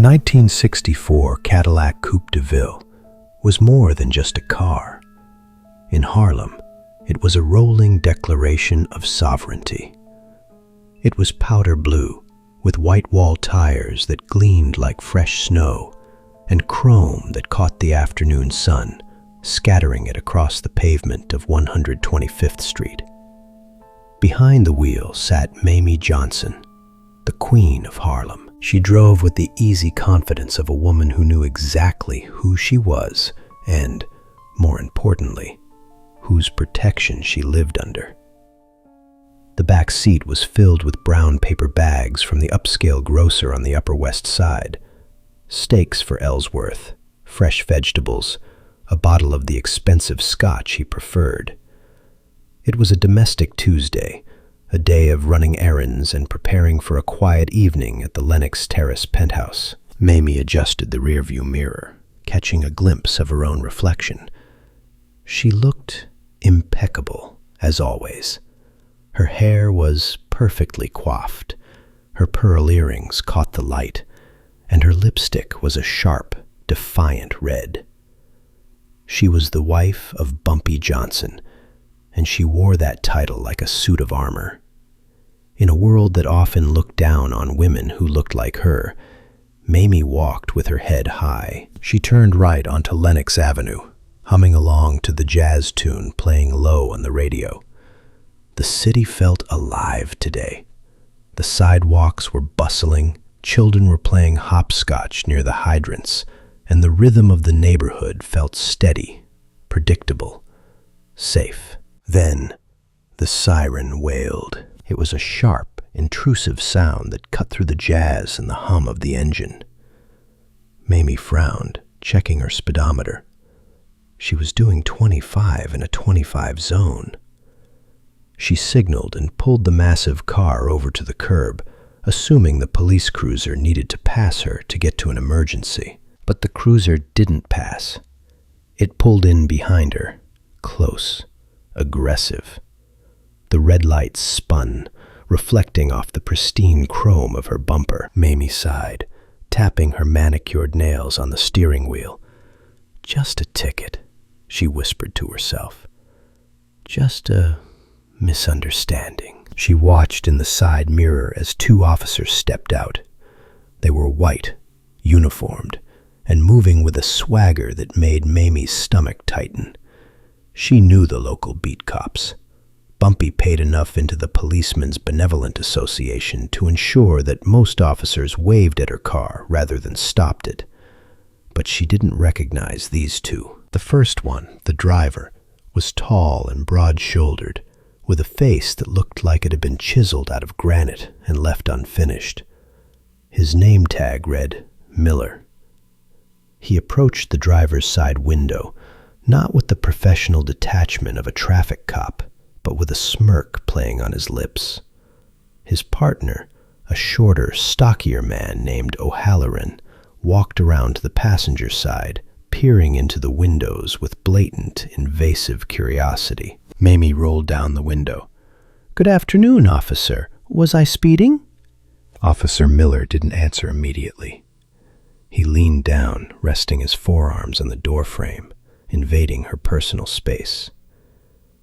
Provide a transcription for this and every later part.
A 1964 Cadillac Coupe de Ville was more than just a car. In Harlem, it was a rolling declaration of sovereignty. It was powder blue, with white wall tires that gleamed like fresh snow, and chrome that caught the afternoon sun, scattering it across the pavement of 125th Street. Behind the wheel sat Mamie Johnson, the queen of Harlem. She drove with the easy confidence of a woman who knew exactly who she was and, more importantly, whose protection she lived under. The back seat was filled with brown paper bags from the upscale grocer on the Upper West Side, steaks for Ellsworth, fresh vegetables, a bottle of the expensive scotch he preferred. It was a domestic Tuesday, a day of running errands and preparing for a quiet evening at the Lenox Terrace penthouse. Mamie adjusted the rearview mirror, catching a glimpse of her own reflection. She looked impeccable, as always. Her hair was perfectly coiffed, her pearl earrings caught the light, and her lipstick was a sharp, defiant red. She was the wife of Bumpy Johnson, and she wore that title like a suit of armor. In a world that often looked down on women who looked like her, Mamie walked with her head high. She turned right onto Lenox Avenue, humming along to the jazz tune playing low on the radio. The city felt alive today. The sidewalks were bustling, children were playing hopscotch near the hydrants, and the rhythm of the neighborhood felt steady, predictable, safe. Then, the siren wailed. It was a sharp, intrusive sound that cut through the jazz and the hum of the engine. Mamie frowned, checking her speedometer. She was doing 25 in a 25 zone. She signaled and pulled the massive car over to the curb, assuming the police cruiser needed to pass her to get to an emergency. But the cruiser didn't pass. It pulled in behind her, close, aggressive. The red lights spun, reflecting off the pristine chrome of her bumper. Mamie sighed, tapping her manicured nails on the steering wheel. Just a ticket, she whispered to herself. Just a misunderstanding. She watched in the side mirror as two officers stepped out. They were white, uniformed, and moving with a swagger that made Mamie's stomach tighten. She knew the local beat cops. Bumpy paid enough into the Policemen's Benevolent Association to ensure that most officers waved at her car rather than stopped it. But she didn't recognize these two. The first one, the driver, was tall and broad-shouldered, with a face that looked like it had been chiseled out of granite and left unfinished. His name tag read Miller. He approached the driver's side window, not with the professional detachment of a traffic cop, but with a smirk playing on his lips. His partner, a shorter, stockier man named O'Halloran, walked around to the passenger side, peering into the windows with blatant, invasive curiosity. Mamie rolled down the window. "Good afternoon, officer. Was I speeding?" Officer Miller didn't answer immediately. He leaned down, resting his forearms on the doorframe, invading her personal space.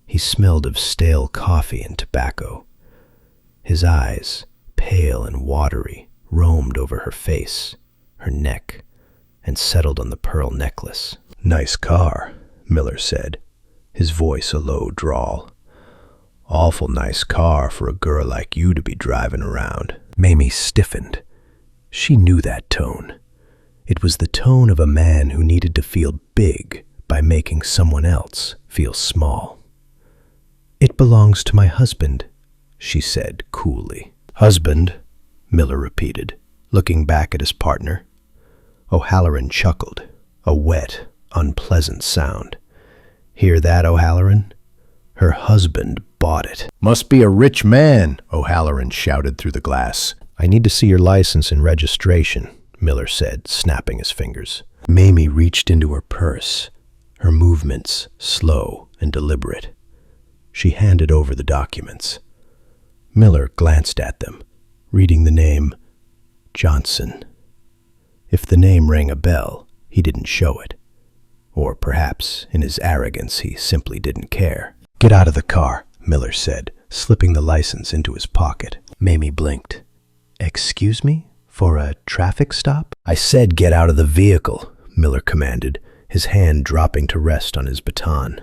He smelled of stale coffee and tobacco. His eyes, pale and watery, roamed over her face, her neck, and settled on the pearl necklace. "Nice car," Miller said, his voice a low drawl. "Awful nice car for a girl like you to be driving around." Mamie stiffened. She knew that tone. It was the tone of a man who needed to feel big by making someone else feel small. "It belongs to my husband," she said coolly. "Husband?" Miller repeated, looking back at his partner. O'Halloran chuckled, a wet, unpleasant sound. "Hear that, O'Halloran? Her husband bought it." "Must be a rich man," O'Halloran shouted through the glass. "I need to see your license and registration," Miller said, snapping his fingers. Mamie reached into her purse, her movements slow and deliberate. She handed over the documents. Miller glanced at them, reading the name Johnson. If the name rang a bell, he didn't show it. Or perhaps, in his arrogance, he simply didn't care. "Get out of the car," Miller said, slipping the license into his pocket. Mamie blinked. "Excuse me? For a traffic stop?" "I said get out of the vehicle," Miller commanded, his hand dropping to rest on his baton.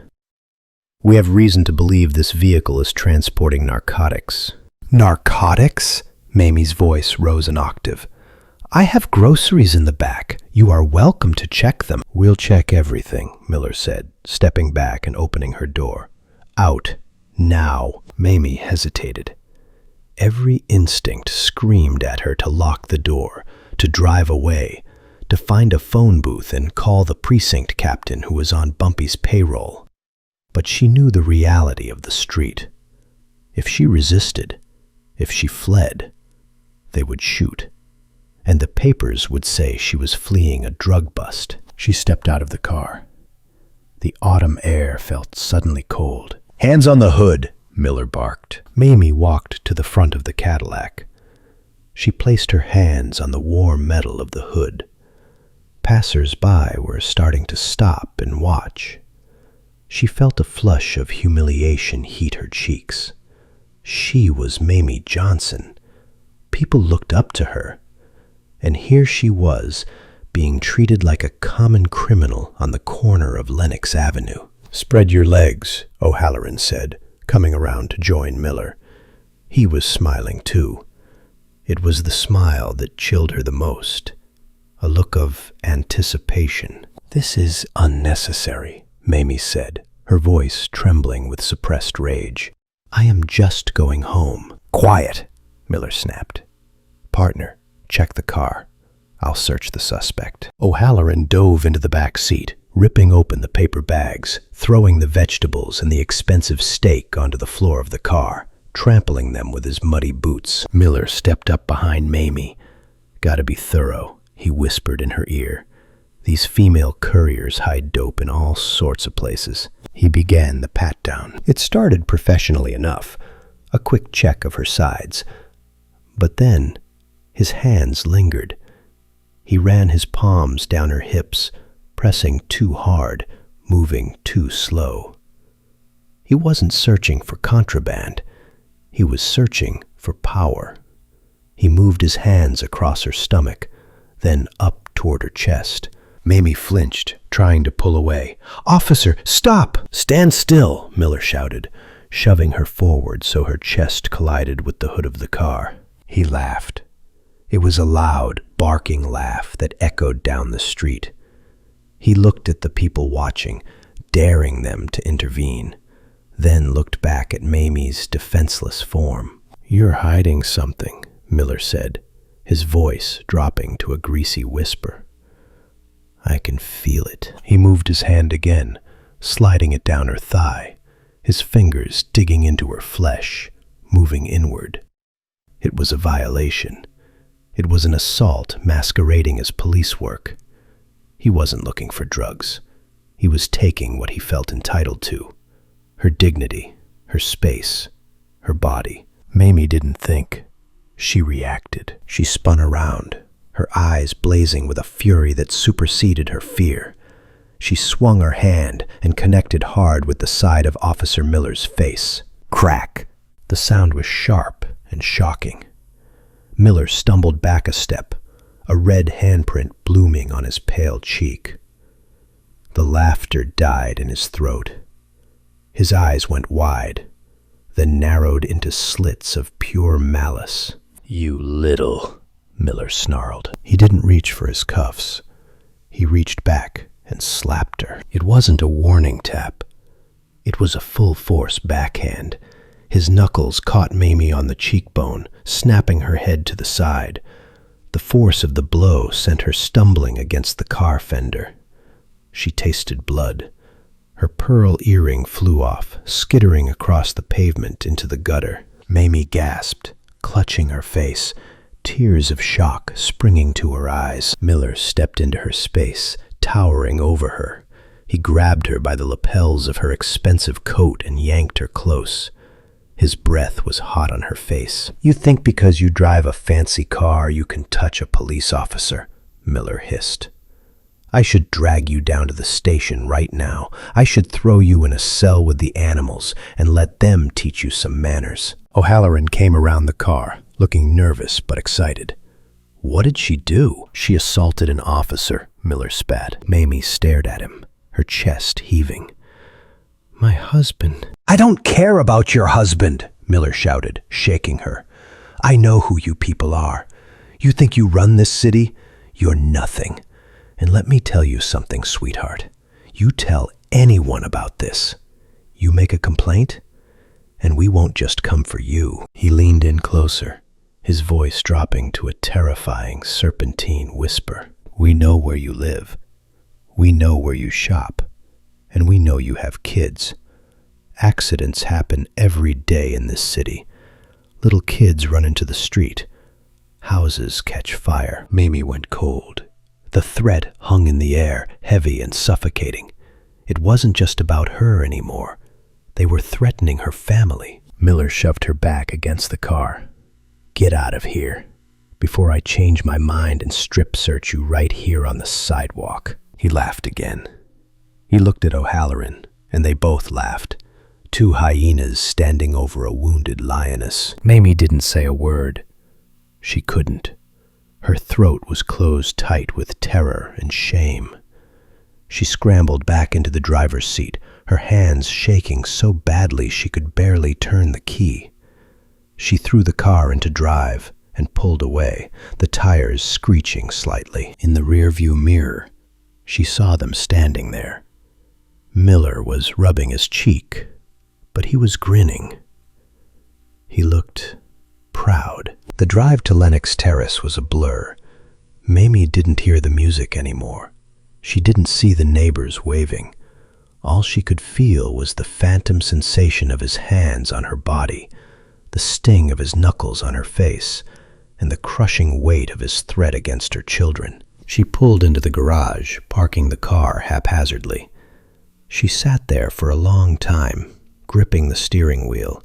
"We have reason to believe this vehicle is transporting narcotics." "Narcotics?" Mamie's voice rose an octave. "I have groceries in the back. You are welcome to check them." "We'll check everything," Miller said, stepping back and opening her door. "Out. Now." Mamie hesitated. Every instinct screamed at her to lock the door, to drive away, to find a phone booth and call the precinct captain who was on Bumpy's payroll. But she knew the reality of the street. If she resisted, if she fled, they would shoot. And the papers would say she was fleeing a drug bust. She stepped out of the car. The autumn air felt suddenly cold. "Hands on the hood," Miller barked. Mamie walked to the front of the Cadillac. She placed her hands on the warm metal of the hood. Passers-by were starting to stop and watch. She felt a flush of humiliation heat her cheeks. She was Mamie Johnson. People looked up to her. And here she was, being treated like a common criminal on the corner of Lenox Avenue. "Spread your legs," O'Halloran said, coming around to join Miller. He was smiling too. It was the smile that chilled her the most, a look of anticipation. "This is unnecessary," Mamie said, her voice trembling with suppressed rage. "I am just going home." "Quiet," Miller snapped. "Partner, check the car. I'll search the suspect." O'Halloran dove into the back seat, ripping open the paper bags, throwing the vegetables and the expensive steak onto the floor of the car, trampling them with his muddy boots. Miller stepped up behind Mamie. "Gotta be thorough," he whispered in her ear. "These female couriers hide dope in all sorts of places." He began the pat-down. It started professionally enough, a quick check of her sides. But then, his hands lingered. He ran his palms down her hips, pressing too hard, moving too slow. He wasn't searching for contraband. He was searching for power. He moved his hands across her stomach, then up toward her chest. Mamie flinched, trying to pull away. "Officer, stop!" "Stand still," Miller shouted, shoving her forward so her chest collided with the hood of the car. He laughed. It was a loud, barking laugh that echoed down the street. He looked at the people watching, daring them to intervene, then looked back at Mamie's defenseless form. "You're hiding something," Miller said, his voice dropping to a greasy whisper. "I can feel it." He moved his hand again, sliding it down her thigh, his fingers digging into her flesh, moving inward. It was a violation. It was an assault masquerading as police work. He wasn't looking for drugs. He was taking what he felt entitled to. Her dignity, her space, her body. Mamie didn't think. She reacted. She spun around, her eyes blazing with a fury that superseded her fear. She swung her hand and connected hard with the side of Officer Miller's face. Crack! The sound was sharp and shocking. Miller stumbled back a step, a red handprint blooming on his pale cheek. The laughter died in his throat. His eyes went wide, then narrowed into slits of pure malice. "You little," Miller snarled. He didn't reach for his cuffs. He reached back and slapped her. It wasn't a warning tap. It was a full-force backhand. His knuckles caught Mamie on the cheekbone, snapping her head to the side. The force of the blow sent her stumbling against the car fender. She tasted blood. Her pearl earring flew off, skittering across the pavement into the gutter. Mamie gasped, clutching her face, tears of shock springing to her eyes. Miller stepped into her space, towering over her. He grabbed her by the lapels of her expensive coat and yanked her close. His breath was hot on her face. "You think because you drive a fancy car you can touch a police officer?" Miller hissed. "I should drag you down to the station right now. I should throw you in a cell with the animals and let them teach you some manners." O'Halloran came around the car, looking nervous but excited. "What did she do?" "She assaulted an officer," Miller spat. Mamie stared at him, her chest heaving. "My husband." "I don't care about your husband," Miller shouted, shaking her. "I know who you people are. You think you run this city? You're nothing. And let me tell you something, sweetheart. You tell anyone about this. You make a complaint, and we won't just come for you." He leaned in closer, his voice dropping to a terrifying serpentine whisper. "We know where you live. We know where you shop. And we know you have kids. Accidents happen every day in this city. Little kids run into the street. Houses catch fire." Mamie went cold. The threat hung in the air, heavy and suffocating. It wasn't just about her anymore. They were threatening her family. Miller shoved her back against the car. "Get out of here, before I change my mind and strip search you right here on the sidewalk." He laughed again. He looked at O'Halloran, and they both laughed. Two hyenas standing over a wounded lioness. Mamie didn't say a word. She couldn't. Her throat was closed tight with terror and shame. She scrambled back into the driver's seat, her hands shaking so badly she could barely turn the key. She threw the car into drive and pulled away, the tires screeching slightly. In the rearview mirror, she saw them standing there. Miller was rubbing his cheek, but he was grinning. He looked proud. The drive to Lenox Terrace was a blur. Mamie didn't hear the music anymore. She didn't see the neighbors waving. All she could feel was the phantom sensation of his hands on her body, the sting of his knuckles on her face, and the crushing weight of his threat against her children. She pulled into the garage, parking the car haphazardly. She sat there for a long time, gripping the steering wheel,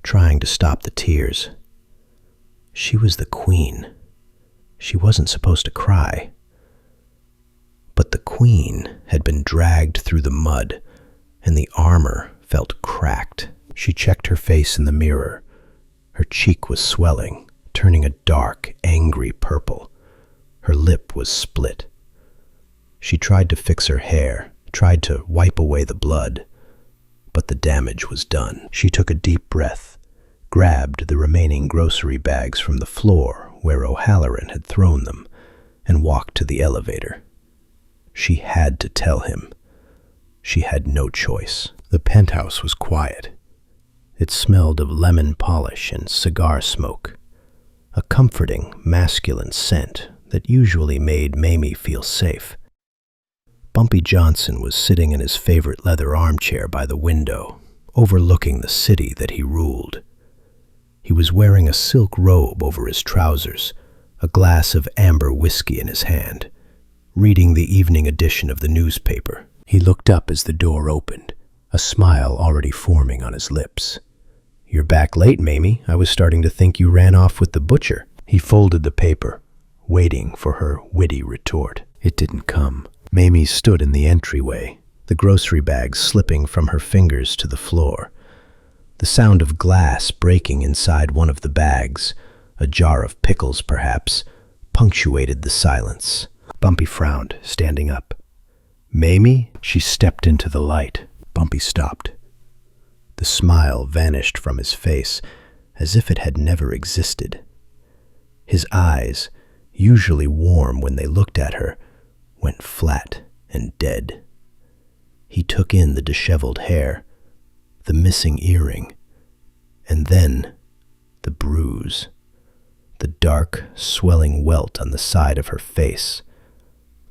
trying to stop the tears. She was the queen. She wasn't supposed to cry. But the queen had been dragged through the mud, and the armor felt cracked. She checked her face in the mirror. Her cheek was swelling, turning a dark, angry purple. Her lip was split. She tried to fix her hair, tried to wipe away the blood, but the damage was done. She took a deep breath, grabbed the remaining grocery bags from the floor where O'Halloran had thrown them, and walked to the elevator. She had to tell him. She had no choice. The penthouse was quiet. It smelled of lemon polish and cigar smoke, a comforting, masculine scent that usually made Mamie feel safe. Bumpy Johnson was sitting in his favorite leather armchair by the window, overlooking the city that he ruled. He was wearing a silk robe over his trousers, a glass of amber whiskey in his hand, reading the evening edition of the newspaper. He looked up as the door opened, a smile already forming on his lips. "You're back late, Mamie. I was starting to think you ran off with the butcher." He folded the paper, waiting for her witty retort. It didn't come. Mamie stood in the entryway, the grocery bags slipping from her fingers to the floor. The sound of glass breaking inside one of the bags, a jar of pickles perhaps, punctuated the silence. Bumpy frowned, standing up. "Mamie?" She stepped into the light. Bumpy stopped. The smile vanished from his face, as if it had never existed. His eyes, usually warm when they looked at her, went flat and dead. He took in the disheveled hair, the missing earring, and then the bruise, the dark, swelling welt on the side of her face,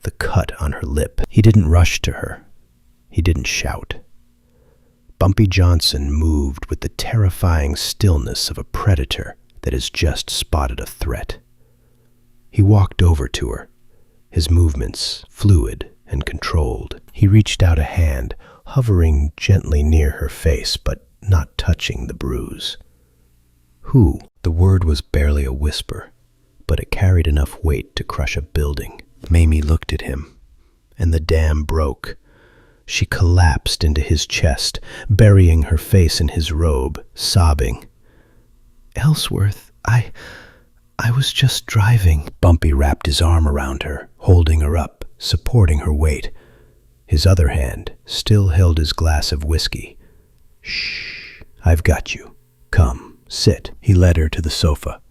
the cut on her lip. He didn't rush to her. He didn't shout. Bumpy Johnson moved with the terrifying stillness of a predator that has just spotted a threat. He walked over to her, his movements fluid and controlled. He reached out a hand, hovering gently near her face, but not touching the bruise. "Who?" The word was barely a whisper, but it carried enough weight to crush a building. Mamie looked at him, and the dam broke. She collapsed into his chest, burying her face in his robe, sobbing. "Ellsworth, I was just driving." Bumpy wrapped his arm around her, holding her up, supporting her weight. His other hand still held his glass of whiskey. "Shh, I've got you. Come, sit." He led her to the sofa.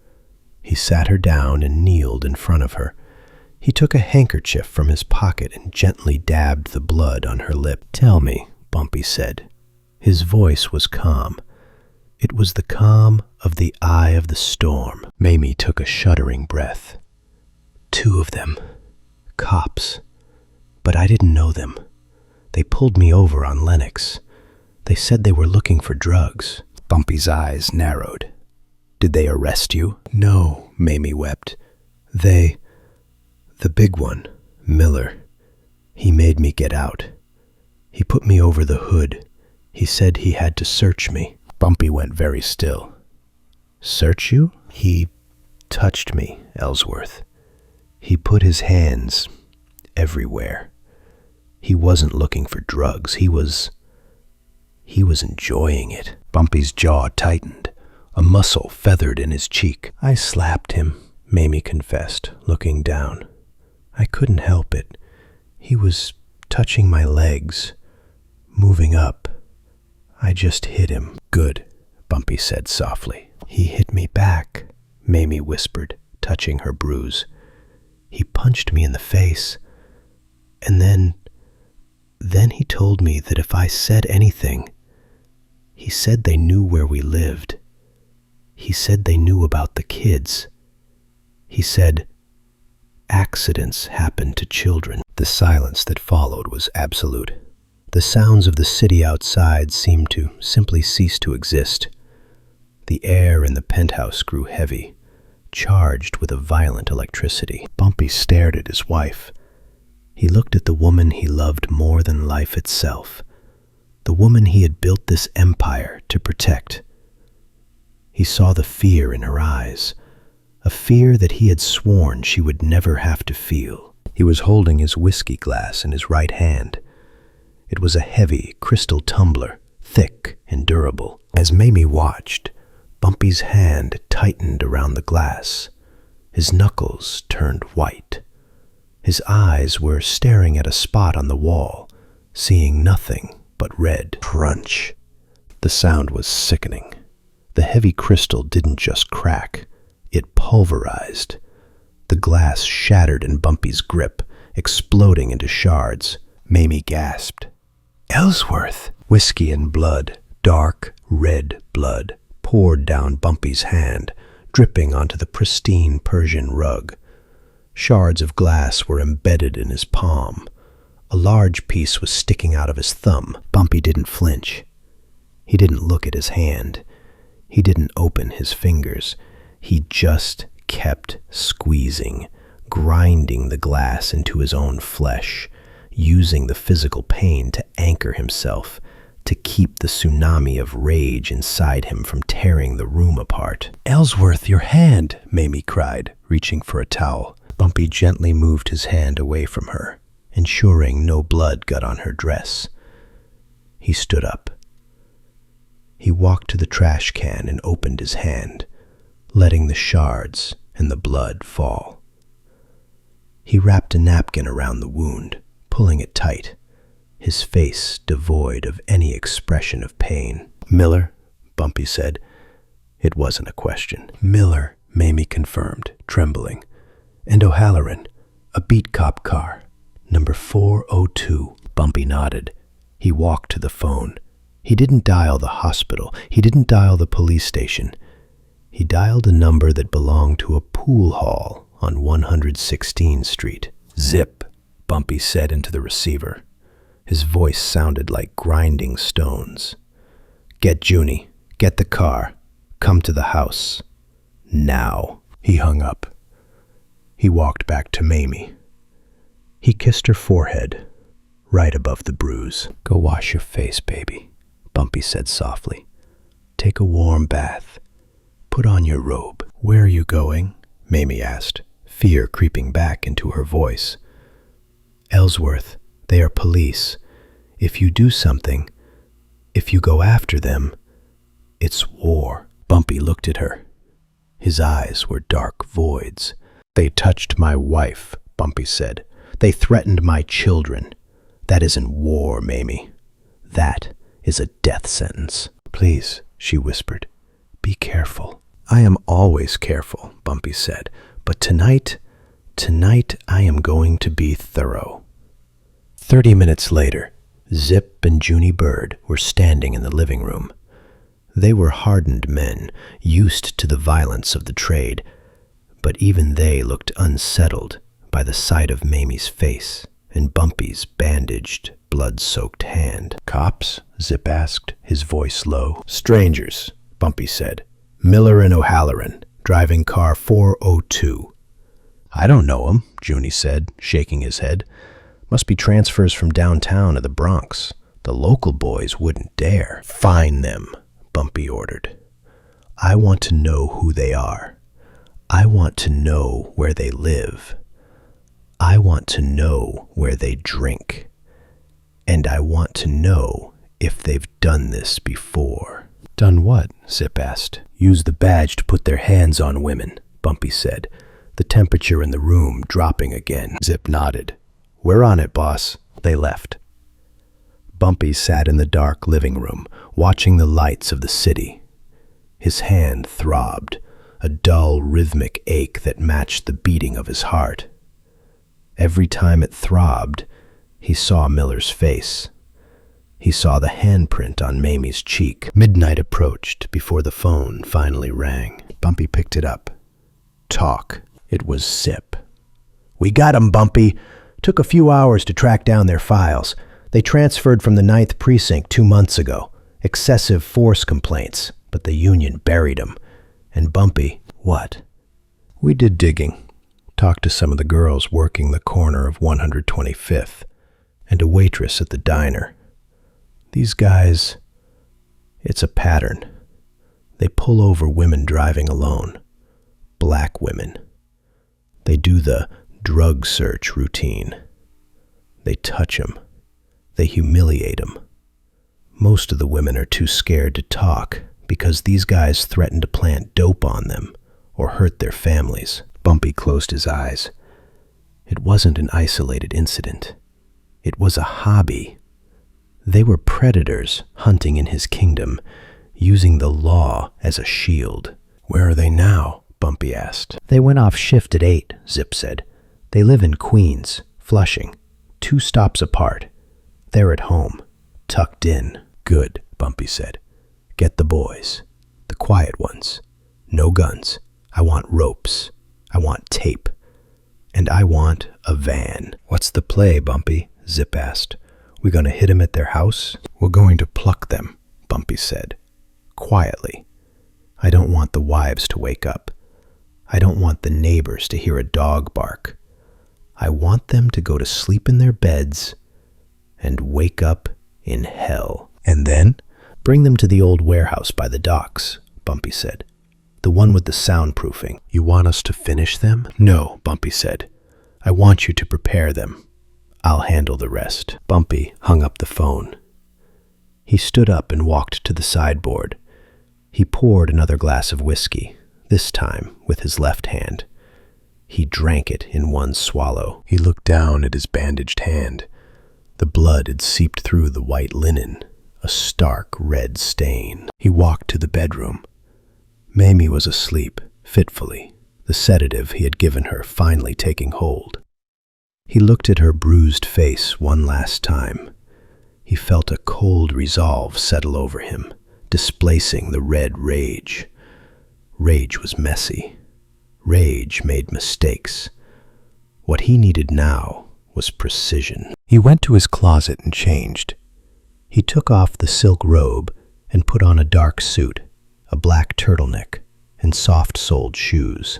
He sat her down and kneeled in front of her. He took a handkerchief from his pocket and gently dabbed the blood on her lip. "Tell me," Bumpy said. His voice was calm. It was the calm of the eye of the storm. Mamie took a shuddering breath. "2 of them. Cops. But I didn't know them. They pulled me over on Lennox. They said they were looking for drugs." Bumpy's eyes narrowed. "Did they arrest you?" "No," Mamie wept. The big one, Miller, he made me get out. He put me over the hood. He said he had to search me." Bumpy went very still. "Search you?" "He touched me, Ellsworth. He put his hands everywhere. He wasn't looking for drugs. He was enjoying it." Bumpy's jaw tightened. A muscle feathered in his cheek. "I slapped him," Mamie confessed, looking down. "I couldn't help it. He was touching my legs, moving up. I just hit him." "Good," Bumpy said softly. "He hit me back," Mamie whispered, touching her bruise. "He punched me in the face. And then he told me that if I said anything, he said they knew where we lived. He said they knew about the kids. He said, accidents happen to children." The silence that followed was absolute. The sounds of the city outside seemed to simply cease to exist. The air in the penthouse grew heavy, charged with a violent electricity. Bumpy stared at his wife. He looked at the woman he loved more than life itself, the woman he had built this empire to protect. He saw the fear in her eyes, a fear that he had sworn she would never have to feel. He was holding his whiskey glass in his right hand. It was a heavy crystal tumbler, thick and durable. As Mamie watched, Bumpy's hand tightened around the glass. His knuckles turned white. His eyes were staring at a spot on the wall, seeing nothing but red. Crunch. The sound was sickening. The heavy crystal didn't just crack. It pulverized. The glass shattered in Bumpy's grip, exploding into shards. Mamie gasped. "Ellsworth!" Whiskey and blood, dark red blood, poured down Bumpy's hand, dripping onto the pristine Persian rug. Shards of glass were embedded in his palm. A large piece was sticking out of his thumb. Bumpy didn't flinch. He didn't look at his hand. He didn't open his fingers. He just kept squeezing, grinding the glass into his own flesh, using the physical pain to anchor himself, to keep the tsunami of rage inside him from tearing the room apart. "Ellsworth, your hand!" Mamie cried, reaching for a towel. Bumpy gently moved his hand away from her, ensuring no blood got on her dress. He stood up. He walked to the trash can and opened his hand, letting the shards and the blood fall. He wrapped a napkin around the wound, pulling it tight, his face devoid of any expression of pain. "Miller," Bumpy said. It wasn't a question. "Miller," Mamie confirmed, trembling. "And O'Halloran, a beat cop car, number 402. Bumpy nodded. He walked to the phone. He didn't dial the hospital. He didn't dial the police station. He dialed a number that belonged to a pool hall on 116th Street. "Zip," Bumpy said into the receiver. His voice sounded like grinding stones. "Get Junie. Get the car. Come to the house. Now." He hung up. He walked back to Mamie. He kissed her forehead, right above the bruise. "Go wash your face, baby," Bumpy said softly. "Take a warm bath. Put on your robe." "Where are you going?" Mamie asked, fear creeping back into her voice. "Ellsworth, they are police. If you do something, if you go after them, it's war." Bumpy looked at her. His eyes were dark voids. "They touched my wife," Bumpy said. "They threatened my children. That isn't war, Mamie. That is a death sentence." "Please," she whispered, "be careful." "I am always careful," Bumpy said, "but tonight I am going to be thorough." 30 minutes later, Zip and Junie Bird were standing in the living room. They were hardened men, used to the violence of the trade, but even they looked unsettled by the sight of Mamie's face and Bumpy's bandaged, blood-soaked hand. "Cops?" Zip asked, his voice low. "Strangers," Bumpy said. "Miller and O'Halloran, driving car 402. "I don't know 'em," Junie said, shaking his head. "Must be transfers from downtown to the Bronx. The local boys wouldn't dare." "Find them," Bumpy ordered. "I want to know who they are. I want to know where they live. I want to know where they drink. And I want to know if they've done this before." "Done what?" Zip asked. "Use the badge to put their hands on women," Bumpy said, the temperature in the room dropping again. Zip nodded. "We're on it, boss." They left. Bumpy sat in the dark living room, watching the lights of the city. His hand throbbed, a dull, rhythmic ache that matched the beating of his heart. Every time it throbbed, he saw Miller's face. He saw the handprint on Mamie's cheek. Midnight approached before the phone finally rang. Bumpy picked it up. "Talk." It was Zip. "We got 'em, Bumpy. Took a few hours to track down their files. They transferred from the 9th Precinct 2 months ago. Excessive force complaints, but the union buried 'em. And Bumpy..." "What?" "We did digging. Talked to some of the girls working the corner of 125th, and a waitress at the diner. These guys, it's a pattern. They pull over women driving alone. Black women. They do the drug search routine. They touch 'em. They humiliate 'em. Most of the women are too scared to talk because these guys threaten to plant dope on them or hurt their families." Bumpy closed his eyes. It wasn't an isolated incident. It was a hobby. They were predators hunting in his kingdom, using the law as a shield. "Where are they now?" Bumpy asked. "They went off shift at 8, Zip said. "They live in Queens, Flushing, 2 stops apart. They're at home, tucked in." "Good," Bumpy said. "Get the boys, the quiet ones. No guns. I want ropes. I want tape. And I want a van." "What's the play, Bumpy?" Zip asked. "We gonna hit 'em at their house?" "We're going to pluck them," Bumpy said. "Quietly. I don't want the wives to wake up. I don't want the neighbors to hear a dog bark. I want them to go to sleep in their beds and wake up in hell." "And then?" "Bring them to the old warehouse by the docks," Bumpy said. "The one with the soundproofing." "You want us to finish them?" "No," Bumpy said. "I want you to prepare them. I'll handle the rest." Bumpy hung up the phone. He stood up and walked to the sideboard. He poured another glass of whiskey, this time with his left hand. He drank it in one swallow. He looked down at his bandaged hand. The blood had seeped through the white linen, a stark red stain. He walked to the bedroom. Mamie was asleep, fitfully, the sedative he had given her finally taking hold. He looked at her bruised face one last time. He felt a cold resolve settle over him, displacing the red rage. Rage was messy. Rage made mistakes. What he needed now was precision. He went to his closet and changed. He took off the silk robe and put on a dark suit, a black turtleneck, and soft-soled shoes.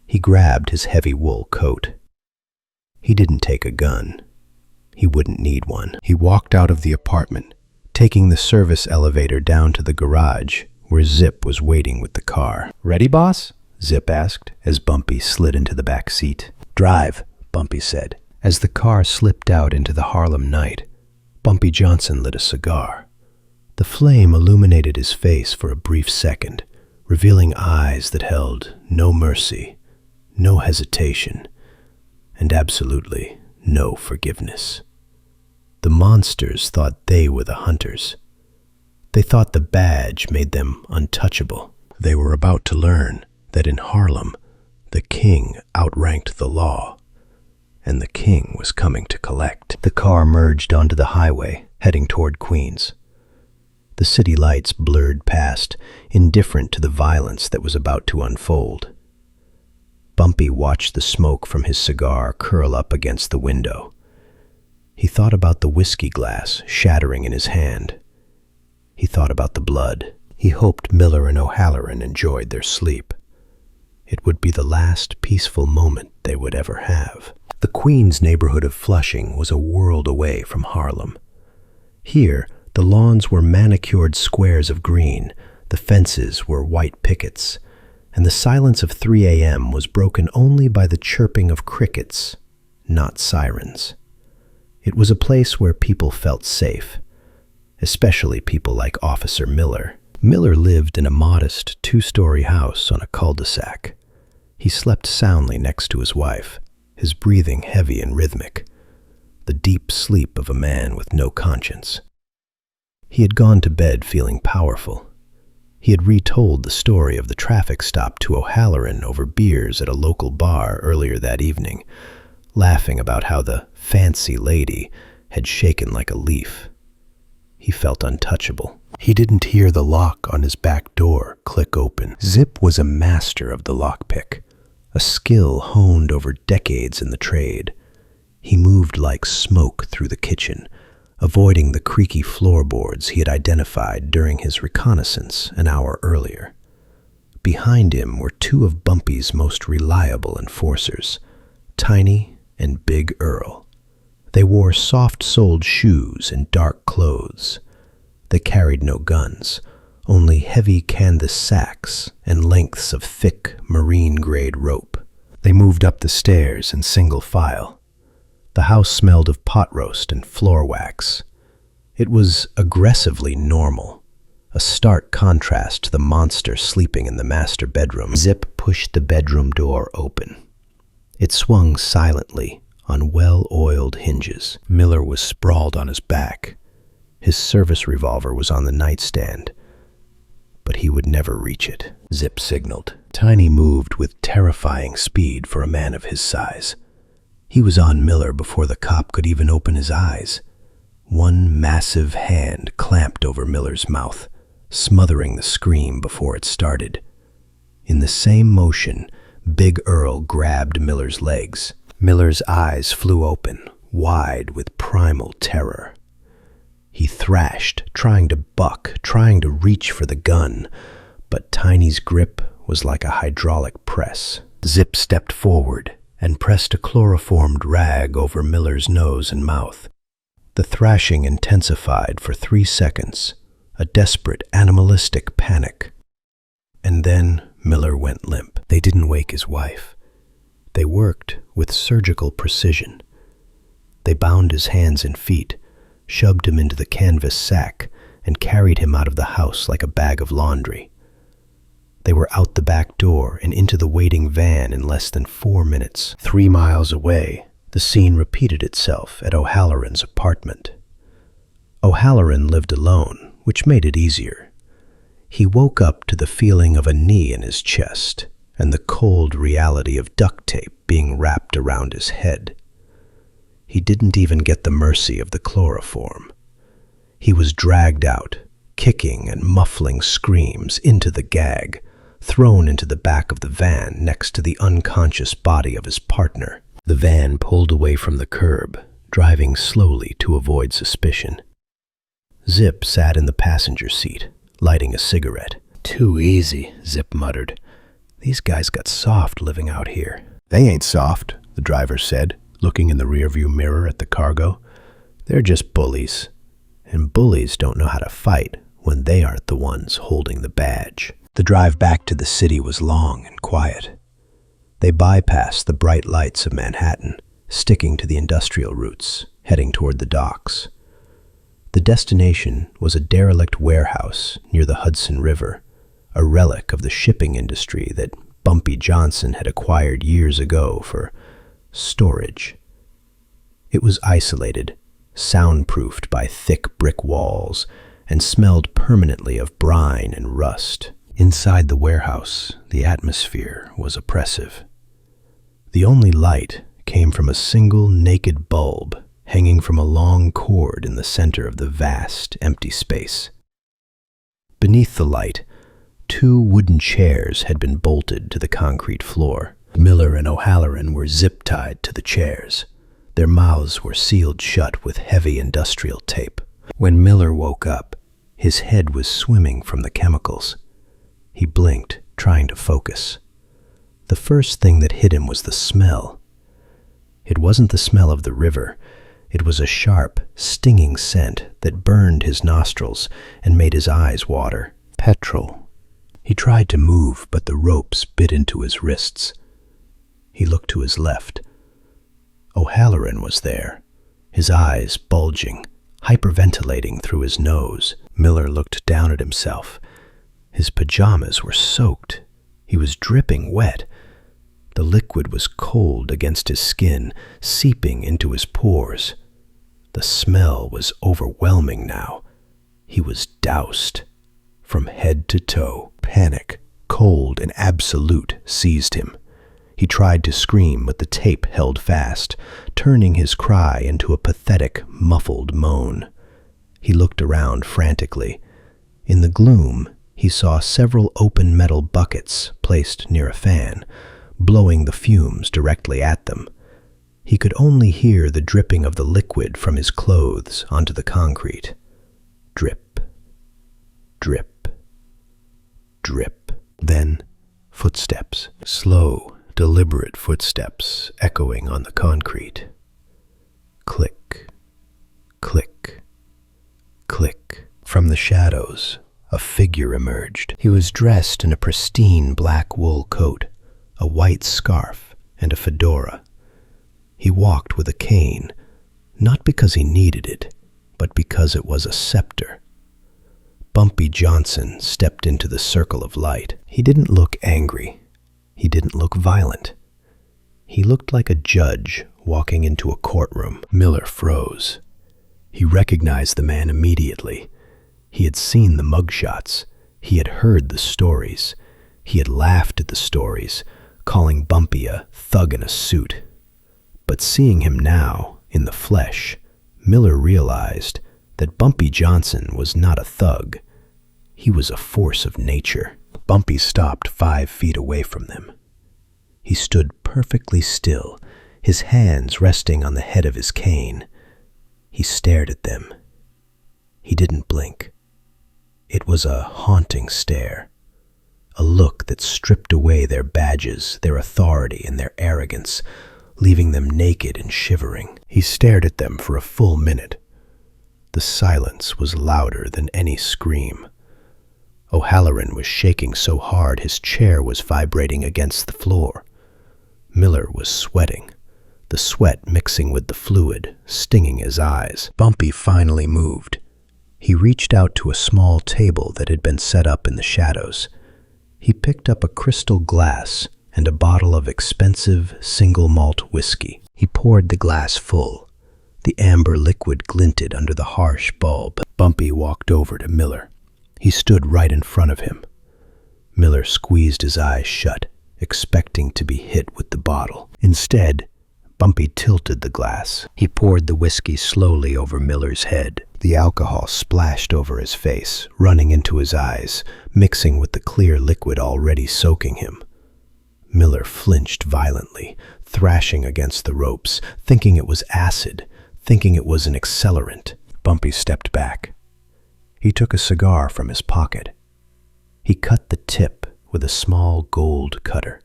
He grabbed his heavy wool coat. He didn't take a gun. He wouldn't need one. He walked out of the apartment, taking the service elevator down to the garage where Zip was waiting with the car. "Ready, boss?" Zip asked as Bumpy slid into the back seat. "Drive," Bumpy said. As the car slipped out into the Harlem night, Bumpy Johnson lit a cigar. The flame illuminated his face for a brief second, revealing eyes that held no mercy, no hesitation, and absolutely no forgiveness. The monsters thought they were the hunters. They thought the badge made them untouchable. They were about to learn that in Harlem, the king outranked the law, and the king was coming to collect. The car merged onto the highway, heading toward Queens. The city lights blurred past, indifferent to the violence that was about to unfold. Bumpy watched the smoke from his cigar curl up against the window. He thought about the whiskey glass shattering in his hand. He thought about the blood. He hoped Miller and O'Halloran enjoyed their sleep. It would be the last peaceful moment they would ever have. The Queens neighborhood of Flushing was a world away from Harlem. Here, the lawns were manicured squares of green, the fences were white pickets, and the silence of 3 a.m. was broken only by the chirping of crickets, not sirens. It was a place where people felt safe, especially people like Officer Miller. Miller lived in a modest 2-story house on a cul-de-sac. He slept soundly next to his wife, his breathing heavy and rhythmic, the deep sleep of a man with no conscience. He had gone to bed feeling powerful. He had retold the story of the traffic stop to O'Halloran over beers at a local bar earlier that evening, laughing about how the fancy lady had shaken like a leaf. He felt untouchable. He didn't hear the lock on his back door click open. Zip was a master of the lockpick, a skill honed over decades in the trade. He moved like smoke through the kitchen, avoiding the creaky floorboards he had identified during his reconnaissance an hour earlier. Behind him were 2 of Bumpy's most reliable enforcers, Tiny and Big Earl. They wore soft-soled shoes and dark clothes. They carried no guns, only heavy canvas sacks and lengths of thick marine-grade rope. They moved up the stairs in single file. The house smelled of pot roast and floor wax. It was aggressively normal, a stark contrast to the monster sleeping in the master bedroom. Zip pushed the bedroom door open. It swung silently on well-oiled hinges. Miller was sprawled on his back. His service revolver was on the nightstand, but he would never reach it. Zip signaled. Tiny moved with terrifying speed for a man of his size. He was on Miller before the cop could even open his eyes. One massive hand clamped over Miller's mouth, smothering the scream before it started. In the same motion, Big Earl grabbed Miller's legs. Miller's eyes flew open, wide with primal terror. He thrashed, trying to buck, trying to reach for the gun, but Tiny's grip was like a hydraulic press. Zip stepped forward and pressed a chloroformed rag over Miller's nose and mouth. The thrashing intensified for 3 seconds, a desperate, animalistic panic. And then Miller went limp. They didn't wake his wife. They worked with surgical precision. They bound his hands and feet, shoved him into the canvas sack, and carried him out of the house like a bag of laundry. They were out the back door and into the waiting van in less than 4 minutes. 3 miles away, the scene repeated itself at O'Halloran's apartment. O'Halloran lived alone, which made it easier. He woke up to the feeling of a knee in his chest and the cold reality of duct tape being wrapped around his head. He didn't even get the mercy of the chloroform. He was dragged out, kicking and muffling screams into the gag, thrown into the back of the van next to the unconscious body of his partner. The van pulled away from the curb, driving slowly to avoid suspicion. Zip sat in the passenger seat, lighting a cigarette. "Too easy," Zip muttered. "These guys got soft living out here." "They ain't soft," the driver said, looking in the rearview mirror at the cargo. "They're just bullies, and bullies don't know how to fight when they aren't the ones holding the badge." The drive back to the city was long and quiet. They bypassed the bright lights of Manhattan, sticking to the industrial routes, heading toward the docks. The destination was a derelict warehouse near the Hudson River, a relic of the shipping industry that Bumpy Johnson had acquired years ago for storage. It was isolated, soundproofed by thick brick walls, and smelled permanently of brine and rust. Inside the warehouse, the atmosphere was oppressive. The only light came from a single naked bulb hanging from a long cord in the center of the vast, empty space. Beneath the light, 2 wooden chairs had been bolted to the concrete floor. Miller and O'Halloran were zip-tied to the chairs. Their mouths were sealed shut with heavy industrial tape. When Miller woke up, his head was swimming from the chemicals. He blinked, trying to focus. The first thing that hit him was the smell. It wasn't the smell of the river. It was a sharp, stinging scent that burned his nostrils and made his eyes water. Petrol. He tried to move, but the ropes bit into his wrists. He looked to his left. O'Halloran was there, his eyes bulging, hyperventilating through his nose. Miller looked down at himself. His pajamas were soaked. He was dripping wet. The liquid was cold against his skin, seeping into his pores. The smell was overwhelming now. He was doused from head to toe. Panic, cold and absolute, seized him. He tried to scream, but the tape held fast, turning his cry into a pathetic, muffled moan. He looked around frantically. In the gloom, he saw several open metal buckets placed near a fan, blowing the fumes directly at them. He could only hear the dripping of the liquid from his clothes onto the concrete. Drip, drip, drip. Then, footsteps. Slow, deliberate footsteps echoing on the concrete. Click, click, click. From the shadows, a figure emerged. He was dressed in a pristine black wool coat, a white scarf, and a fedora. He walked with a cane, not because he needed it, but because it was a scepter. Bumpy Johnson stepped into the circle of light. He didn't look angry. He didn't look violent. He looked like a judge walking into a courtroom. Miller froze. He recognized the man immediately. He had seen the mugshots. He had heard the stories. He had laughed at the stories, calling Bumpy a thug in a suit. But seeing him now, in the flesh, Miller realized that Bumpy Johnson was not a thug. He was a force of nature. Bumpy stopped 5 feet away from them. He stood perfectly still, his hands resting on the head of his cane. He stared at them. He didn't blink. It was a haunting stare, a look that stripped away their badges, their authority, and their arrogance, leaving them naked and shivering. He stared at them for a full minute. The silence was louder than any scream. O'Halloran was shaking so hard his chair was vibrating against the floor. Miller was sweating, the sweat mixing with the fluid, stinging his eyes. Bumpy finally moved. He reached out to a small table that had been set up in the shadows. He picked up a crystal glass and a bottle of expensive single malt whiskey. He poured the glass full. The amber liquid glinted under the harsh bulb. Bumpy walked over to Miller. He stood right in front of him. Miller squeezed his eyes shut, expecting to be hit with the bottle. Instead, Bumpy tilted the glass. He poured the whiskey slowly over Miller's head. The alcohol splashed over his face, running into his eyes, mixing with the clear liquid already soaking him. Miller flinched violently, thrashing against the ropes, thinking it was acid, thinking it was an accelerant. Bumpy stepped back. He took a cigar from his pocket. He cut the tip with a small gold cutter.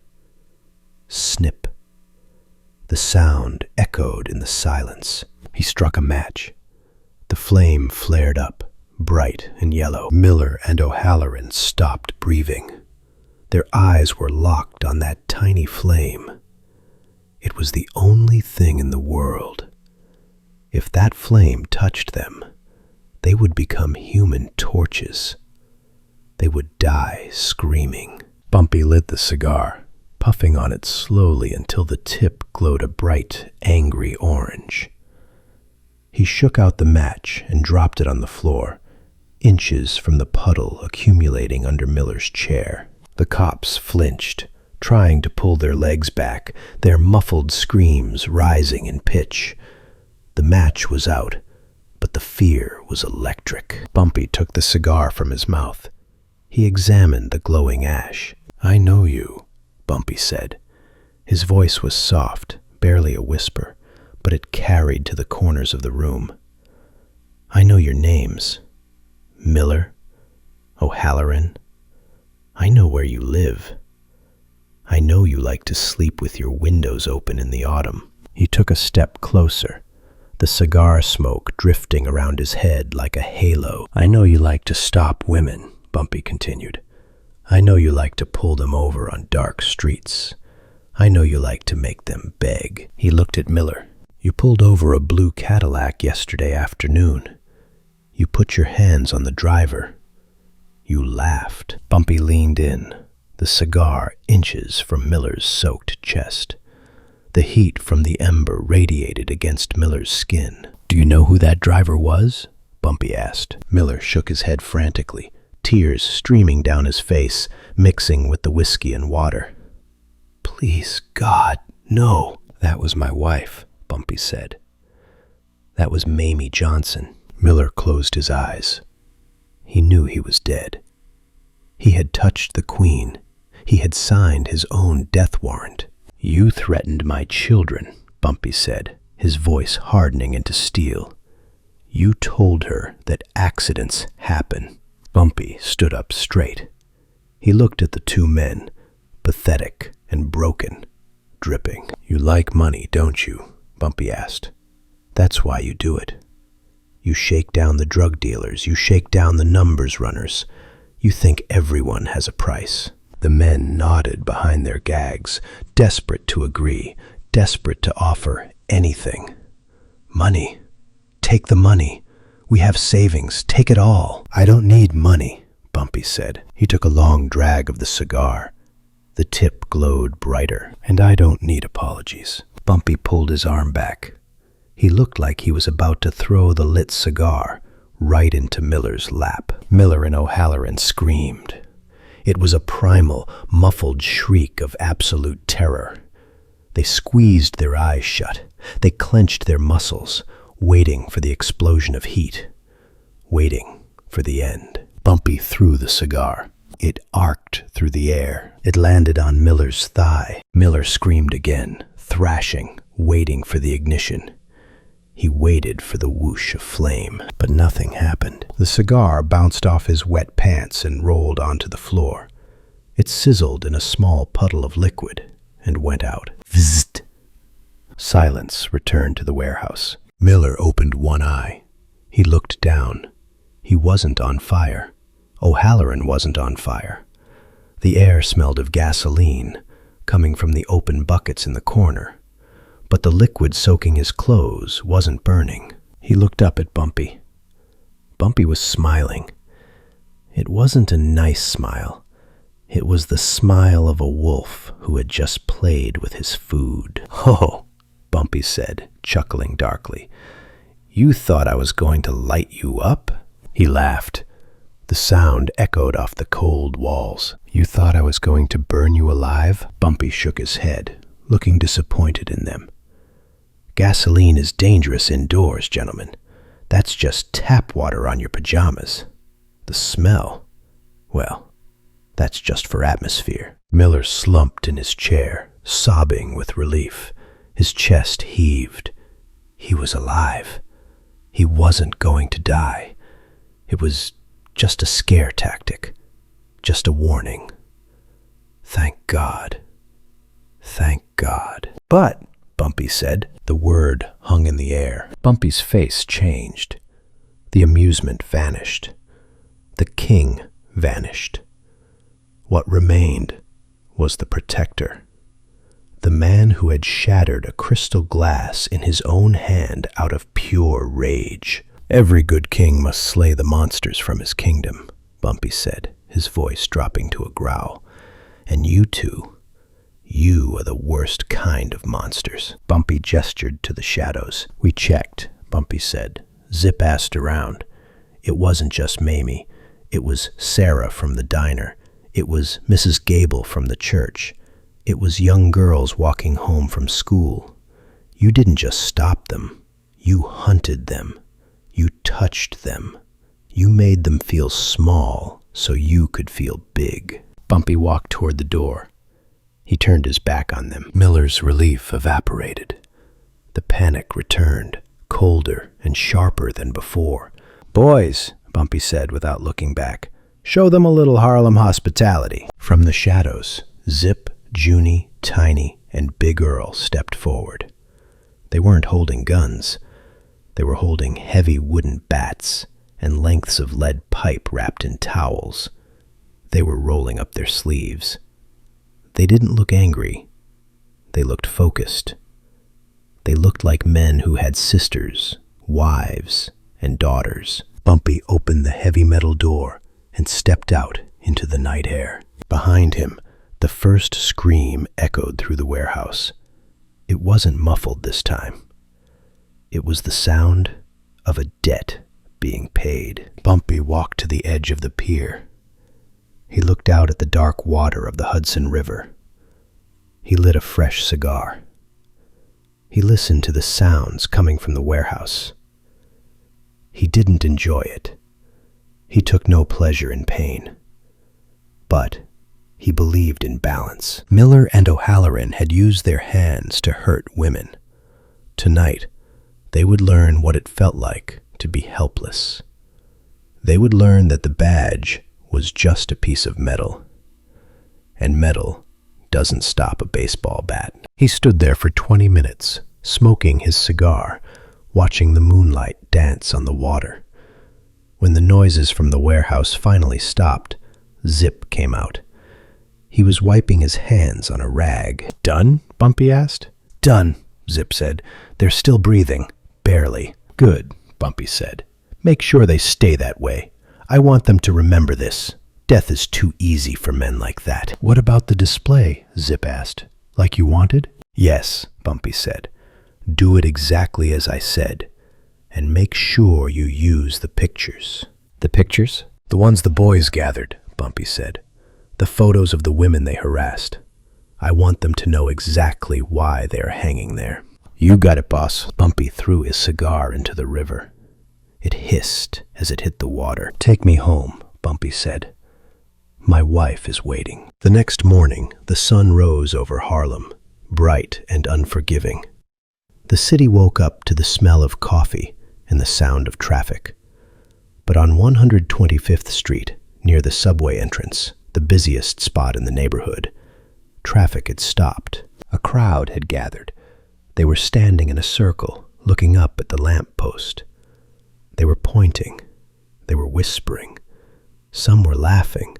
Snip. The sound echoed in the silence. He struck a match. The flame flared up, bright and yellow. Miller and O'Halloran stopped breathing. Their eyes were locked on that tiny flame. It was the only thing in the world. If that flame touched them, they would become human torches. They would die screaming. Bumpy lit the cigar, puffing on it slowly until the tip glowed a bright, angry orange. He shook out the match and dropped it on the floor, inches from the puddle accumulating under Miller's chair. The cops flinched, trying to pull their legs back, their muffled screams rising in pitch. The match was out, but the fear was electric. Bumpy took the cigar from his mouth. He examined the glowing ash. "I know you," Bumpy said. His voice was soft, barely a whisper, but it carried to the corners of the room. "I know your names. Miller, O'Halloran. I know where you live. I know you like to sleep with your windows open in the autumn." He took a step closer, the cigar smoke drifting around his head like a halo. "I know you like to stop women," Bumpy continued. "I know you like to pull them over on dark streets. I know you like to make them beg." He looked at Miller. "You pulled over a blue Cadillac yesterday afternoon. You put your hands on the driver. You laughed." Bumpy leaned in, the cigar inches from Miller's soaked chest. The heat from the ember radiated against Miller's skin. "Do you know who that driver was?" Bumpy asked. Miller shook his head frantically, tears streaming down his face, mixing with the whiskey and water. "Please, God, no." "That was my wife," Bumpy said. "That was Mamie Johnson." Miller closed his eyes. He knew he was dead. He had touched the Queen. He had signed his own death warrant. "You threatened my children," Bumpy said, his voice hardening into steel. "You told her that accidents happen." Bumpy stood up straight. He looked at the two men, pathetic and broken, dripping. "You like money, don't you?" Bumpy asked. "That's why you do it. You shake down the drug dealers, you shake down the numbers runners. You think everyone has a price." The men nodded behind their gags, desperate to agree, desperate to offer anything. "Money. Take the money. We have savings. Take it all." "I don't need money," Bumpy said. He took a long drag of the cigar. The tip glowed brighter. "And I don't need apologies." Bumpy pulled his arm back. He looked like he was about to throw the lit cigar right into Miller's lap. Miller and O'Halloran screamed. It was a primal, muffled shriek of absolute terror. They squeezed their eyes shut. They clenched their muscles, waiting for the explosion of heat, waiting for the end. Bumpy threw the cigar. It arced through the air. It landed on Miller's thigh. Miller screamed again, thrashing, waiting for the ignition. He waited for the whoosh of flame, but nothing happened. The cigar bounced off his wet pants and rolled onto the floor. It sizzled in a small puddle of liquid and went out. Vzzt! Silence returned to the warehouse. Miller opened one eye. He looked down. He wasn't on fire. O'Halloran wasn't on fire. The air smelled of gasoline, coming from the open buckets in the corner. But the liquid soaking his clothes wasn't burning. He looked up at Bumpy. Bumpy was smiling. It wasn't a nice smile. It was the smile of a wolf who had just played with his food. "Oh," Bumpy said, chuckling darkly. "You thought I was going to light you up?" He laughed. The sound echoed off the cold walls. "You thought I was going to burn you alive?" Bumpy shook his head, looking disappointed in them. "Gasoline is dangerous indoors, gentlemen. That's just tap water on your pajamas. The smell, well, that's just for atmosphere." Miller slumped in his chair, sobbing with relief. His chest heaved. He was alive. He wasn't going to die. It was just a scare tactic, just a warning. Thank God. Thank God. "But," Bumpy said. The word hung in the air. Bumpy's face changed. The amusement vanished. The king vanished. What remained was the protector, the man who had shattered a crystal glass in his own hand out of pure rage. "Every good king must slay the monsters from his kingdom," Bumpy said, his voice dropping to a growl. "And you two, you are the worst kind of monsters." Bumpy gestured to the shadows. "We checked," Bumpy said. Zip asked around. It wasn't just Mamie. It was Sarah from the diner. It was Mrs. Gable from the church. It was young girls walking home from school. You didn't just stop them. You hunted them. You touched them. You made them feel small so you could feel big. Bumpy walked toward the door. He turned his back on them. Miller's relief evaporated. The panic returned, colder and sharper than before. "Boys," Bumpy said without looking back, "show them a little Harlem hospitality." From the shadows, Zip, Junie, Tiny, and Big Earl stepped forward. They weren't holding guns. They were holding heavy wooden bats and lengths of lead pipe wrapped in towels. They were rolling up their sleeves. They didn't look angry. They looked focused. They looked like men who had sisters, wives, and daughters. Bumpy opened the heavy metal door and stepped out into the night air. Behind him, the first scream echoed through the warehouse. It wasn't muffled this time. It was the sound of a debt being paid. Bumpy walked to the edge of the pier. He looked out at the dark water of the Hudson River. He lit a fresh cigar. He listened to the sounds coming from the warehouse. He didn't enjoy it. He took no pleasure in pain. But he believed in balance. Miller and O'Halloran had used their hands to hurt women. Tonight, they would learn what it felt like to be helpless. They would learn that the badge was just a piece of metal. And metal doesn't stop a baseball bat. He stood there for 20 minutes, smoking his cigar, watching the moonlight dance on the water. When the noises from the warehouse finally stopped, Zip came out. He was wiping his hands on a rag. "Done?" Bumpy asked. "Done," Zip said. "They're still breathing. Barely." "Good," Bumpy said. "Make sure they stay that way. I want them to remember this. Death is too easy for men like that." "What about the display?" Zip asked. "Like you wanted?" "Yes," Bumpy said. "Do it exactly as I said. And make sure you use the pictures." "The pictures?" "The ones the boys gathered," Bumpy said. "The photos of the women they harassed. I want them to know exactly why they're hanging there." "You got it, boss." Bumpy threw his cigar into the river. It hissed as it hit the water. "Take me home," Bumpy said. "My wife is waiting." The next morning, the sun rose over Harlem, bright and unforgiving. The city woke up to the smell of coffee and the sound of traffic. But on 125th Street, near the subway entrance, the busiest spot in the neighborhood, traffic had stopped. A crowd had gathered. They were standing in a circle, looking up at the lamp post. They were pointing. They were whispering. Some were laughing.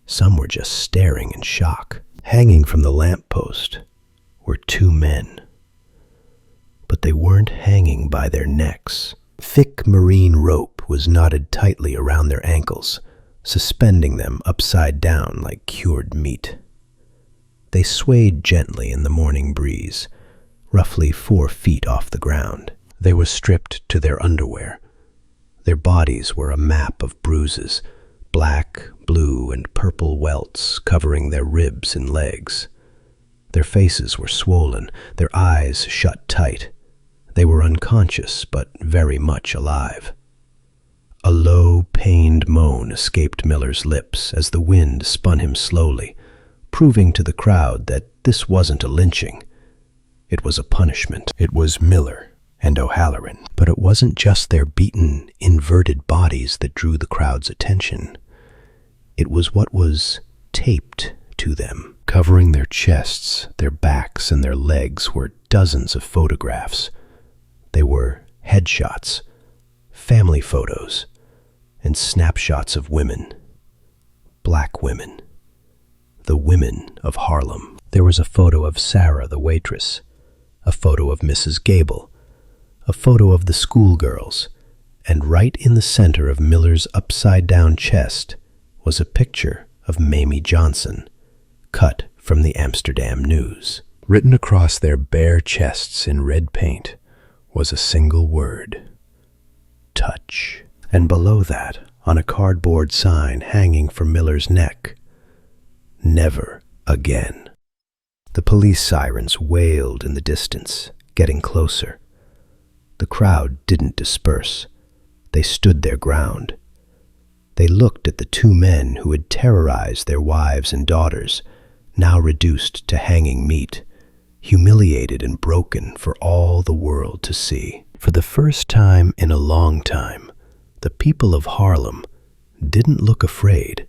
Some were just staring in shock. Hanging from the lamp post were two men. But they weren't hanging by their necks. Thick marine rope was knotted tightly around their ankles, suspending them upside down like cured meat. They swayed gently in the morning breeze, roughly 4 feet off the ground. They were stripped to their underwear. Their bodies were a map of bruises, black, blue, and purple welts covering their ribs and legs. Their faces were swollen, their eyes shut tight. They were unconscious, but very much alive. A low, pained moan escaped Miller's lips as the wind spun him slowly, proving to the crowd that this wasn't a lynching. It was a punishment. It was Miller and O'Halloran. But it wasn't just their beaten, inverted bodies that drew the crowd's attention. It was what was taped to them. Covering their chests, their backs, and their legs were dozens of photographs. They were headshots, family photos, and snapshots of women. Black women. the women of Harlem. There was a photo of Sarah, the waitress, a photo of Mrs. Gable, a photo of the schoolgirls, and right in the center of Miller's upside-down chest was a picture of Mamie Johnson, cut from the Amsterdam News. Written across their bare chests in red paint was a single word: touch. And below that, on a cardboard sign hanging from Miller's neck, never again. The police sirens wailed in the distance, getting closer. The crowd didn't disperse. They stood their ground. They looked at the two men who had terrorized their wives and daughters, now reduced to hanging meat, humiliated and broken for all the world to see. For the first time in a long time, the people of Harlem didn't look afraid.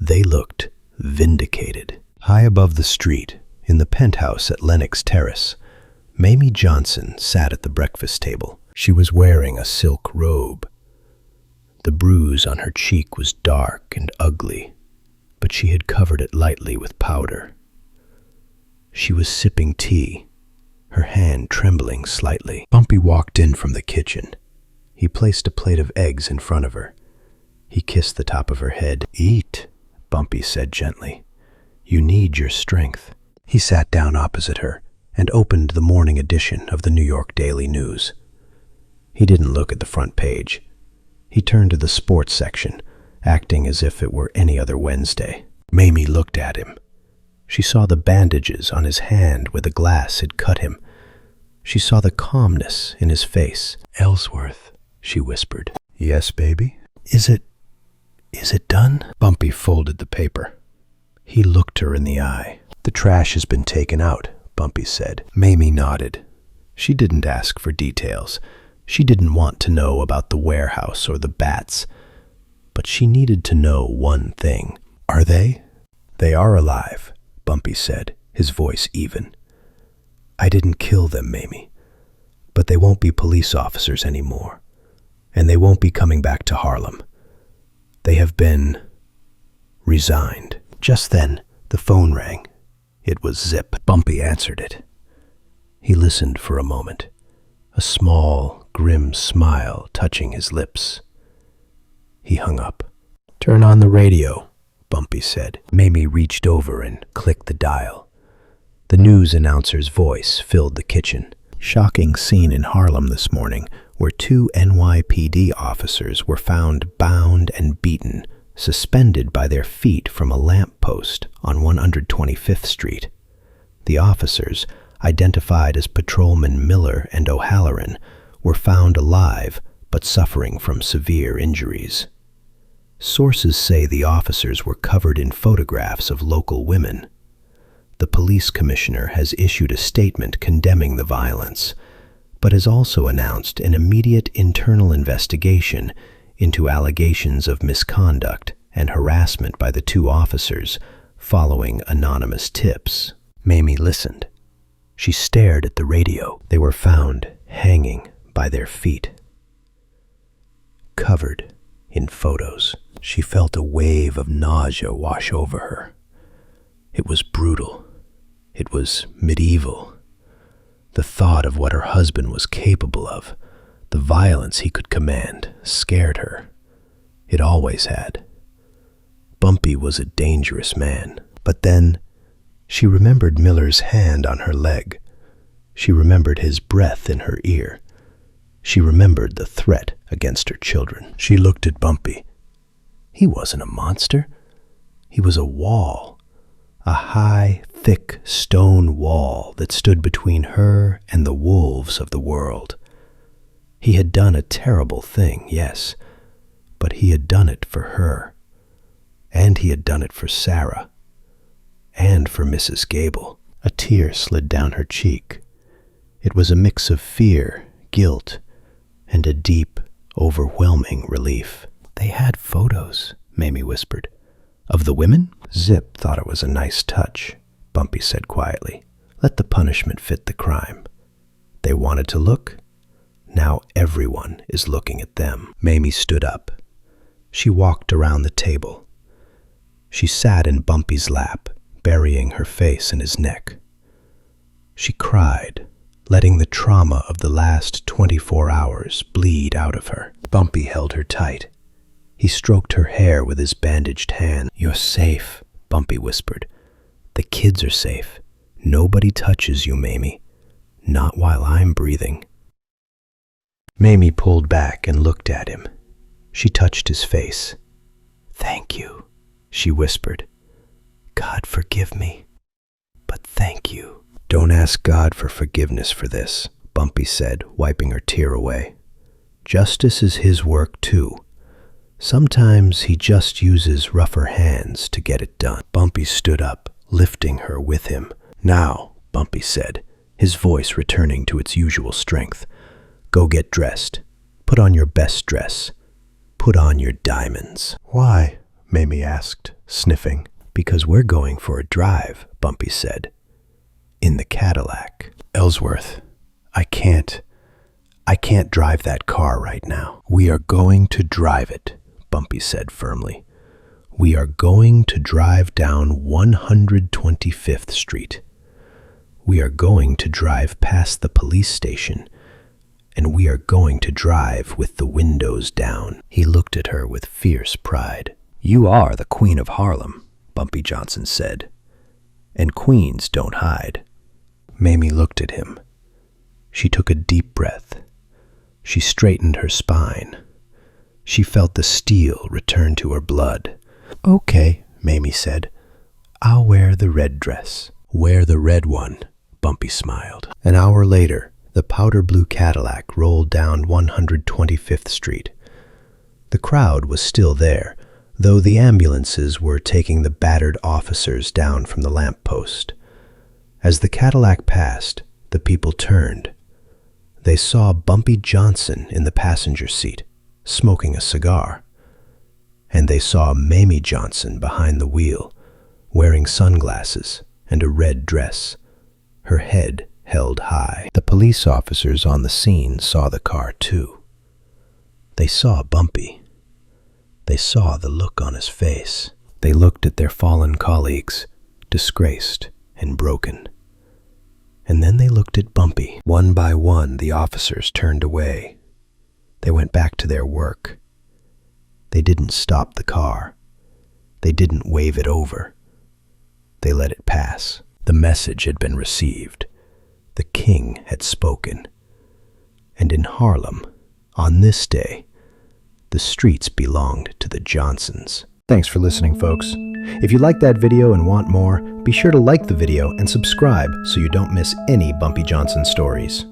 They looked vindicated. High above the street, in the penthouse at Lenox Terrace, Mamie Johnson sat at the breakfast table. She was wearing a silk robe. The bruise on her cheek was dark and ugly, but she had covered it lightly with powder. She was sipping tea, her hand trembling slightly. Bumpy walked in from the kitchen. He placed a plate of eggs in front of her. He kissed the top of her head. "Eat," Bumpy said gently. "You need your strength." He sat down opposite her and opened the morning edition of the New York Daily News. He didn't look at the front page. He turned to the sports section, acting as if it were any other Wednesday. Mamie looked at him. She saw the bandages on his hand where the glass had cut him. She saw the calmness in his face. "Ellsworth," she whispered. "Yes, baby?" Is it done?" Bumpy folded the paper. He looked her in the eye. "The trash has been taken out," Bumpy said. Mamie nodded. She didn't ask for details. She didn't want to know about the warehouse or the bats. But she needed to know one thing. "Are they?" "They are alive," Bumpy said, his voice even. "I didn't kill them, Mamie. But they won't be police officers anymore. And they won't be coming back to Harlem. They have been resigned." Just then, the phone rang. It was Zip. Bumpy answered it. He listened for a moment, a small, grim smile touching his lips. He hung up. "Turn on the radio," Bumpy said. Mamie reached over and clicked the dial. The news announcer's voice filled the kitchen. "Shocking scene in Harlem this morning, where 2 NYPD officers were found bound and beaten, suspended by their feet from a lamp post on 125th Street. The officers, identified as Patrolmen Miller and O'Halloran, were found alive but suffering from severe injuries. Sources say the officers were covered in photographs of local women. The police commissioner has issued a statement condemning the violence, but has also announced an immediate internal investigation into allegations of misconduct and harassment by the 2 officers following anonymous tips. Mamie listened. She stared at the radio. They were found hanging by their feet, covered in photos. She felt a wave of nausea wash over her. It was brutal. It was medieval. The thought of what her husband was capable of, the violence he could command, scared her. It always had. Bumpy was a dangerous man. But then, she remembered Miller's hand on her leg. She remembered his breath in her ear. She remembered the threat against her children. She looked at Bumpy. He wasn't a monster. He was a wall. A high, thick stone wall that stood between her and the wolves of the world. He had done a terrible thing, yes, but he had done it for her. And he had done it for Sarah. And for Mrs. Gable. A tear slid down her cheek. It was a mix of fear, guilt, and a deep, overwhelming relief. "They had photos," Mamie whispered. "Of the women?" Zip thought it was a nice touch, Bumpy said quietly. "Let the punishment fit the crime. They wanted to look. Now everyone is looking at them." Mamie stood up. She walked around the table. She sat in Bumpy's lap, burying her face in his neck. She cried, letting the trauma of the last 24 hours bleed out of her. Bumpy held her tight. He stroked her hair with his bandaged hand. "You're safe," Bumpy whispered. "The kids are safe. Nobody touches you, Mamie. Not while I'm breathing." Mamie pulled back and looked at him. She touched his face. "Thank you," she whispered. "God forgive me, but thank you." "Don't ask God for forgiveness for this," Bumpy said, wiping her tear away. "Justice is his work too. Sometimes he just uses rougher hands to get it done." Bumpy stood up, lifting her with him. "Now," Bumpy said, his voice returning to its usual strength, "go get dressed. Put on your best dress. Put on your diamonds." "Why?" Mamie asked, sniffing. "Because we're going for a drive," Bumpy said. "In the Cadillac." "Ellsworth, I can't drive that car right now." "We are going to drive it," Bumpy said firmly. "We are going to drive down 125th Street. We are going to drive past the police station, and we are going to drive with the windows down." He looked at her with fierce pride. "You are the Queen of Harlem," Bumpy Johnson said, "and queens don't hide." Mamie looked at him. She took a deep breath. She straightened her spine. She felt the steel return to her blood. "Okay," Mamie said. "I'll wear the red dress." "Wear the red one," Bumpy smiled. An hour later, the powder blue Cadillac rolled down 125th Street. The crowd was still there, though the ambulances were taking the battered officers down from the lamppost. As the Cadillac passed, the people turned. They saw Bumpy Johnson in the passenger seat, smoking a cigar. And they saw Mamie Johnson behind the wheel, wearing sunglasses and a red dress, her head held high. The police officers on the scene saw the car too. They saw Bumpy. They saw the look on his face. They looked at their fallen colleagues, disgraced and broken. And then they looked at Bumpy. One by one, the officers turned away. They went back to their work. They didn't stop the car. They didn't wave it over. They let it pass. The message had been received. The king had spoken. And in Harlem, on this day, the streets belonged to the Johnsons. Thanks for listening, folks. If you liked that video and want more, be sure to like the video and subscribe so you don't miss any Bumpy Johnson stories.